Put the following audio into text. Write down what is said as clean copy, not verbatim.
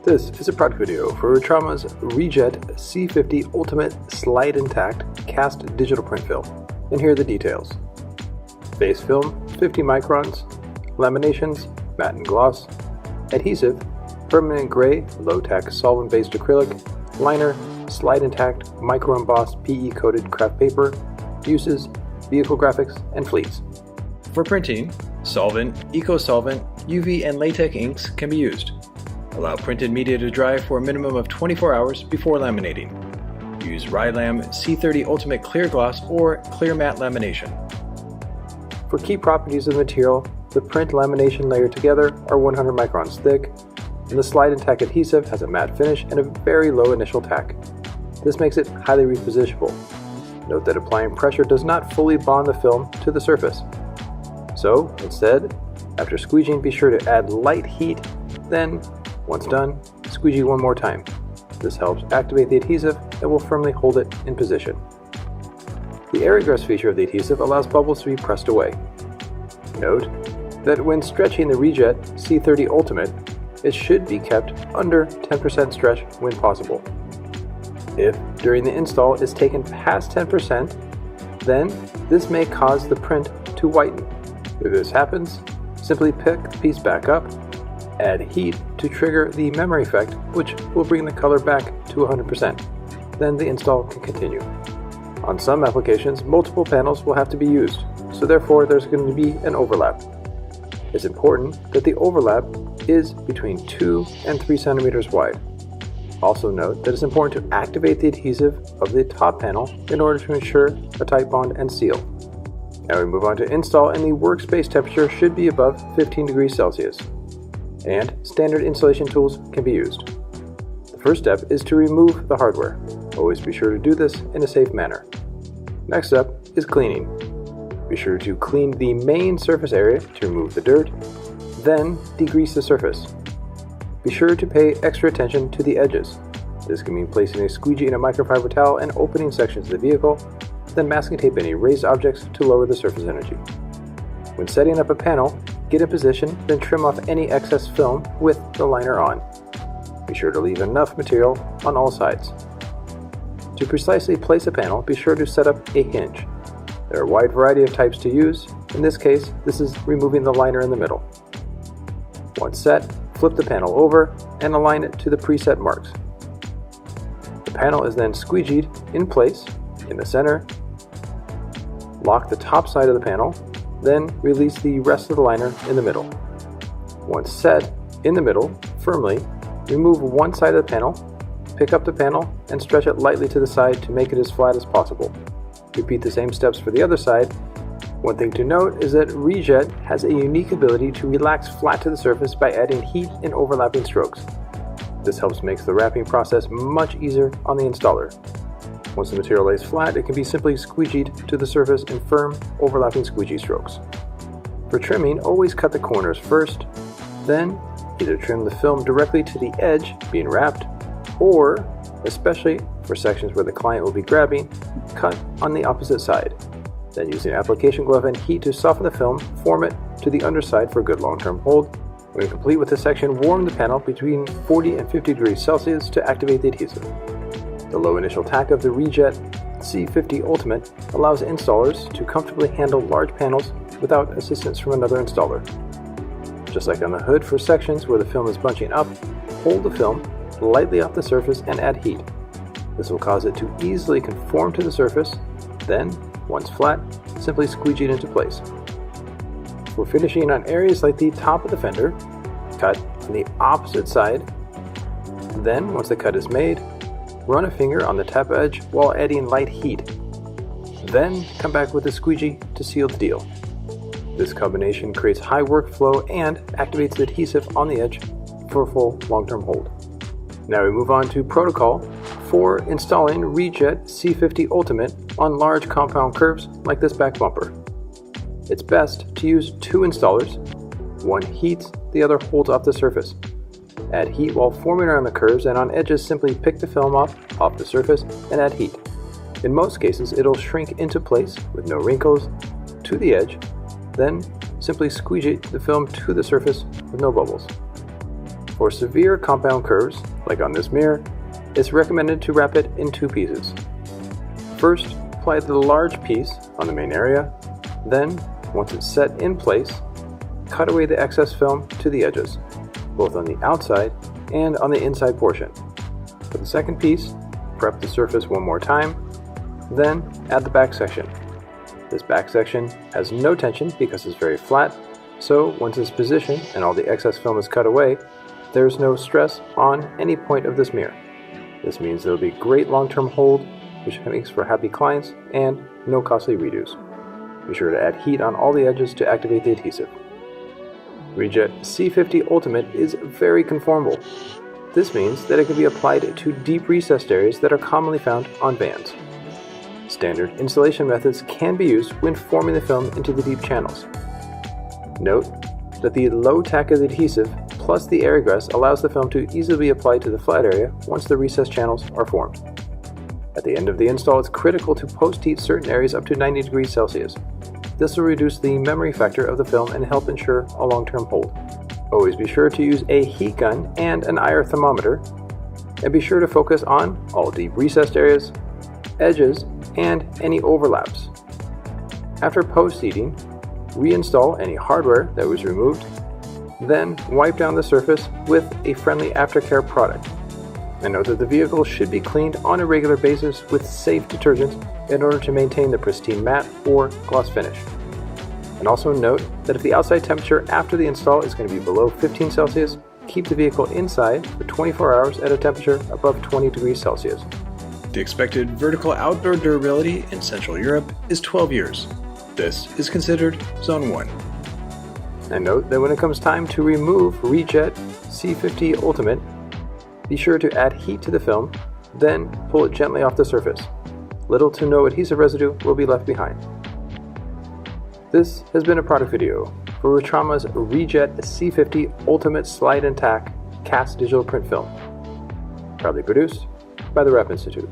This is a product video for Trauma's Rejet C50 Ultimate Slide Intact Cast Digital Print Film. And here are the details. Base film, 50 microns, laminations, matte and gloss, adhesive, permanent gray, low-tack solvent-based acrylic, liner, slide intact, micro-embossed PE-coated craft paper, uses, vehicle graphics, and fleets. For printing, solvent, eco-solvent, UV, and latex inks can be used. Allow printed media to dry for a minimum of 24 hours before laminating. Use Rylam C30 Ultimate Clear Gloss or Clear Matte Lamination. For key properties of the material, the print lamination layer together are 100 microns thick, and the slide and tack adhesive has a matte finish and a very low initial tack. This makes it highly repositionable. Note that applying pressure does not fully bond the film to the surface. So, instead, after squeegeeing, be sure to add light heat, then once done, squeegee one more time. This helps activate the adhesive and will firmly hold it in position. The air egress feature of the adhesive allows bubbles to be pressed away. Note that when stretching the Rejet C30 Ultimate, it should be kept under 10% stretch when possible. If during the install is taken past 10%, then this may cause the print to whiten. If this happens, simply pick the piece back up, add heat to trigger the memory effect, which will bring the color back to 100%. Then the install can continue. On some applications, multiple panels will have to be used, so therefore there's going to be an overlap. It's important that the overlap is between 2 and 3 centimeters wide. Also note that it's important to activate the adhesive of the top panel in order to ensure a tight bond and seal. Now we move on to install, and the workspace temperature should be above 15 degrees Celsius. And standard installation tools can be used. The first step is to remove the hardware. Always be sure to do this in a safe manner. Next up is cleaning. Be sure to clean the main surface area to remove the dirt, then degrease the surface. Be sure to pay extra attention to the edges. This can mean placing a squeegee in a microfiber towel and opening sections of the vehicle, then masking tape any raised objects to lower the surface energy. When setting up a panel, get in position, then trim off any excess film with the liner on. Be sure to leave enough material on all sides. To precisely place a panel, be sure to set up a hinge. There are a wide variety of types to use. In this case, this is removing the liner in the middle. Once set, flip the panel over and align it to the preset marks. The panel is then squeegeed in place in the center. Lock the top side of the panel, then release the rest of the liner in the middle. Once set in the middle, firmly, remove one side of the panel, pick up the panel, and stretch it lightly to the side to make it as flat as possible. Repeat the same steps for the other side. One thing to note is that Rejet has a unique ability to relax flat to the surface by adding heat and overlapping strokes. This helps make the wrapping process much easier on the installer. Once the material lays flat, it can be simply squeegeed to the surface in firm, overlapping squeegee strokes. For trimming, always cut the corners first, then either trim the film directly to the edge being wrapped, or, especially for sections where the client will be grabbing, cut on the opposite side. Then using an application glove and heat to soften the film, form it to the underside for a good long-term hold. When complete with this section, warm the panel between 40 and 50 degrees Celsius to activate the adhesive. The low initial tack of the Rejet C50 Ultimate allows installers to comfortably handle large panels without assistance from another installer. Just like on the hood, for sections where the film is bunching up, hold the film lightly off the surface and add heat. This will cause it to easily conform to the surface, then, once flat, simply squeegee it into place. For finishing on areas like the top of the fender, cut on the opposite side. Then, once the cut is made, run a finger on the tap edge while adding light heat. Then come back with a squeegee to seal the deal. This combination creates high workflow and activates the adhesive on the edge for a full long-term hold. Now we move on to protocol for installing Rejet C50 Ultimate on large compound curves like this back bumper. It's best to use 2 installers. One heats, the other holds off the surface. Add heat while forming around the curves, and on edges simply pick the film off the surface and add heat. In most cases, it'll shrink into place with no wrinkles to the edge, then simply squeegee the film to the surface with no bubbles. For severe compound curves, like on this mirror, it's recommended to wrap it in 2 pieces. First, apply the large piece on the main area, then, once it's set in place, cut away the excess film to the edges, both on the outside and on the inside portion. For the second piece, prep the surface one more time, then add the back section. This back section has no tension because it's very flat, so once it's positioned and all the excess film is cut away, there's no stress on any point of this mirror. This means there will be great long-term hold, which makes for happy clients and no costly redos. Be sure to add heat on all the edges to activate the adhesive. Rejet C50 Ultimate is very conformable. This means that it can be applied to deep recessed areas that are commonly found on bands. Standard installation methods can be used when forming the film into the deep channels. Note that the low tack of the adhesive plus the air egress allows the film to easily be applied to the flat area once the recessed channels are formed. At the end of the install, it's critical to post-heat certain areas up to 90 degrees Celsius. This will reduce the memory factor of the film and help ensure a long-term hold. Always be sure to use a heat gun and an IR thermometer, and be sure to focus on all deep recessed areas, edges, and any overlaps. After post-heating, reinstall any hardware that was removed, then wipe down the surface with a friendly aftercare product. And note that the vehicle should be cleaned on a regular basis with safe detergents in order to maintain the pristine matte or gloss finish. And also note that if the outside temperature after the install is going to be below 15 Celsius, keep the vehicle inside for 24 hours at a temperature above 20 degrees Celsius. The expected vertical outdoor durability in Central Europe is 12 years. This is considered Zone 1. And note that when it comes time to remove Rejet C50 Ultimate, be sure to add heat to the film, then pull it gently off the surface. Little to no adhesive residue will be left behind. This has been a product video for Retrama's Rejet C50 Ultimate Slide and Tack Cast Digital Print Film, proudly produced by the Rep Institute.